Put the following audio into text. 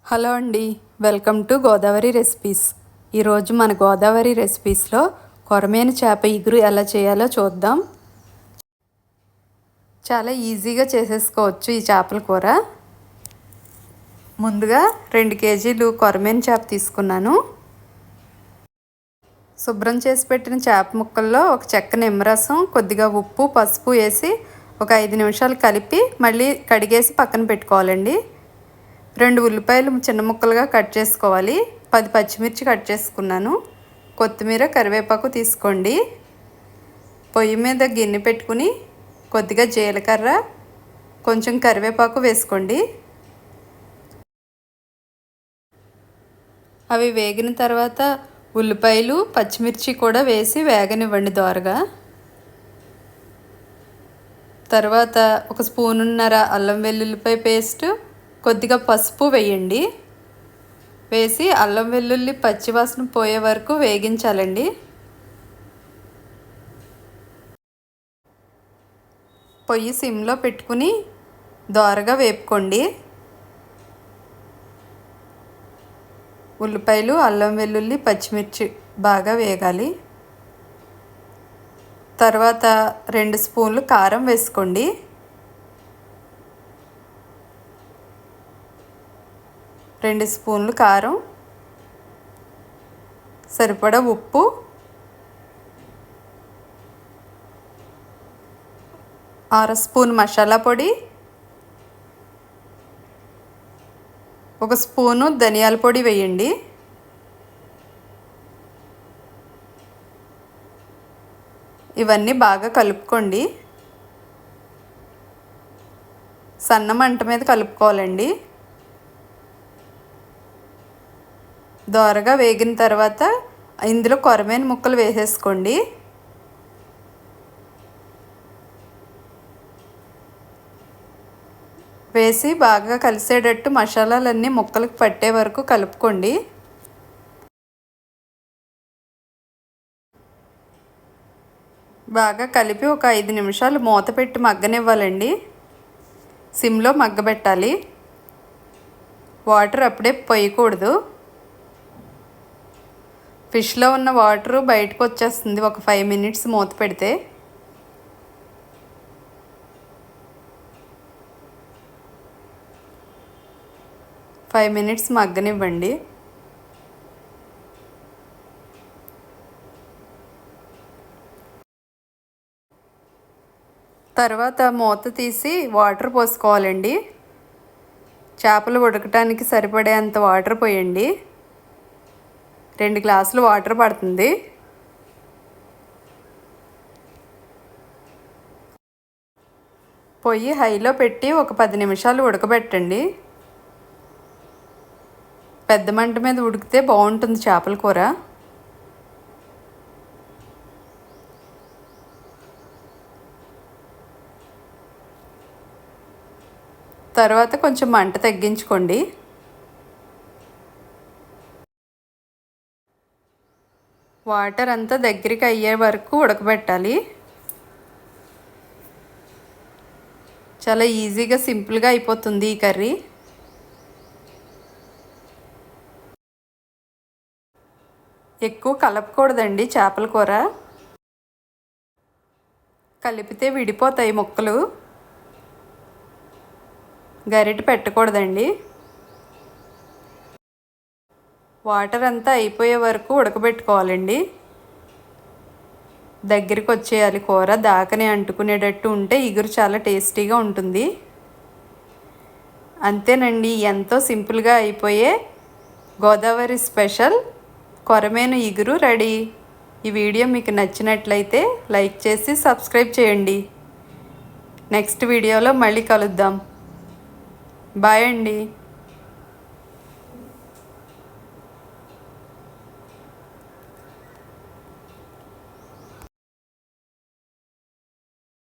Hello అండి, welcome to Godavari recipes. ఈరోజు మన గోదావరి రెసిపీస్లో కొరమేను చేప ఇగురు ఎలా చేయాలో చూద్దాం. చాలా ఈజీగా చేసేసుకోవచ్చు ఈ చేపల కూర. ముందుగా 2 కేజీలు కొరమేను చేప తీసుకున్నాను. శుభ్రం చేసి పెట్టిన చేప ముక్కల్లో ఒక చెక్క నిమ్మరసం, కొద్దిగా ఉప్పు, పసుపు వేసి ఒక 5 నిమిషాలు కలిపి మళ్ళీ కడిగేసి పక్కన పెట్టుకోవాలండి. 2 ఉల్లిపాయలు చిన్న ముక్కలుగా కట్ చేసుకోవాలి. 10 పచ్చిమిర్చి కట్ చేసుకున్నాను. కొత్తిమీర, కరివేపాకు తీసుకోండి. పొయ్యి మీద గిన్నె పెట్టుకుని కొద్దిగా జీలకర్ర, కొంచెం కరివేపాకు వేసుకోండి. అవి వేగిన తర్వాత ఉల్లిపాయలు, పచ్చిమిర్చి కూడా వేసి వేగనివ్వండి దోరగా. తర్వాత ఒక స్పూనున్నర అల్లం వెల్లుల్లిపాయ పేస్ట్, కొద్దిగా పసుపు వేయండి. వేసి అల్లం వెల్లుల్లి పచ్చివాసన పోయే వరకు వేగించాలండి. పొయ్యి సిమ్లో పెట్టుకుని దోరగా వేపుకోండి. ఉల్లిపాయలు, అల్లం వెల్లుల్లి, పచ్చిమిర్చి బాగా వేగాలి. తర్వాత 2 స్పూన్లు కారం వేసుకోండి. 2 స్పూన్లు కారం, సరిపడా ఉప్పు, అర స్పూన్ మసాలా పొడి, 1 స్పూను ధనియాల పొడి వేయండి. ఇవన్నీ బాగా కలుపుకోండి. సన్న మంట మీద కలుపుకోవాలండి. దోరగా వేగిన తర్వాత ఇందులో కొరమేను ముక్కలు వేసేసుకోండి. వేసి బాగా కలిసేటట్టు మసాలాలన్నీ ముక్కలకు పట్టే వరకు కలుపుకోండి. బాగా కలిపి ఒక 5 నిమిషాలు మూత పెట్టి మగ్గనివ్వాలండి. సిమ్లో మగ్గబెట్టాలి. వాటర్ అప్పుడే పోయకూడదు. ఫిష్లో ఉన్న వాటరు బయటకు వచ్చేస్తుంది ఒక 5 మినిట్స్ మూత పెడితే. ఫైవ్ మినిట్స్ మగ్గనివ్వండి. తర్వాత మూత తీసి వాటర్ పోసుకోవాలండి. చేపలు ఉడకటానికి సరిపడేంత వాటర్ పోయండి. 2 గ్లాసులు వాటర్ పడుతుంది. పొయ్యి హైలో పెట్టి ఒక 10 నిమిషాలు ఉడకబెట్టండి. పెద్ద మంట మీద ఉడికితే బాగుంటుంది చేపల కూర. తర్వాత కొంచెం మంట తగ్గించుకోండి. వాటర్ అంతా దగ్గరికి అయ్యే వరకు ఉడకబెట్టాలి. చాలా ఈజీగా సింపుల్గా అయిపోతుంది ఈ కర్రీ. ఎక్కువ కలపకూడదండి చేపల కూర. కలిపితే విడిపోతాయి ముక్కలు. గరిటె పెట్టకూడదండి. వాటర్ అంతా అయిపోయే వరకు ఉడకబెట్టుకోవాలండి. దగ్గరికి వచ్చేయాలి కూర. దాకనే అంటుకునేటట్టు ఉంటే ఇగురు చాలా టేస్టీగా ఉంటుంది. అంతేనండి, ఎంతో సింపుల్గా అయిపోయే గోదావరి స్పెషల్ కొరమేను ఇగురు రెడీ. ఈ వీడియో మీకు నచ్చినట్లయితే లైక్ చేసి సబ్స్క్రైబ్ చేయండి. నెక్స్ట్ వీడియోలో మళ్ళీ కలుద్దాం. బాయ్ అండి.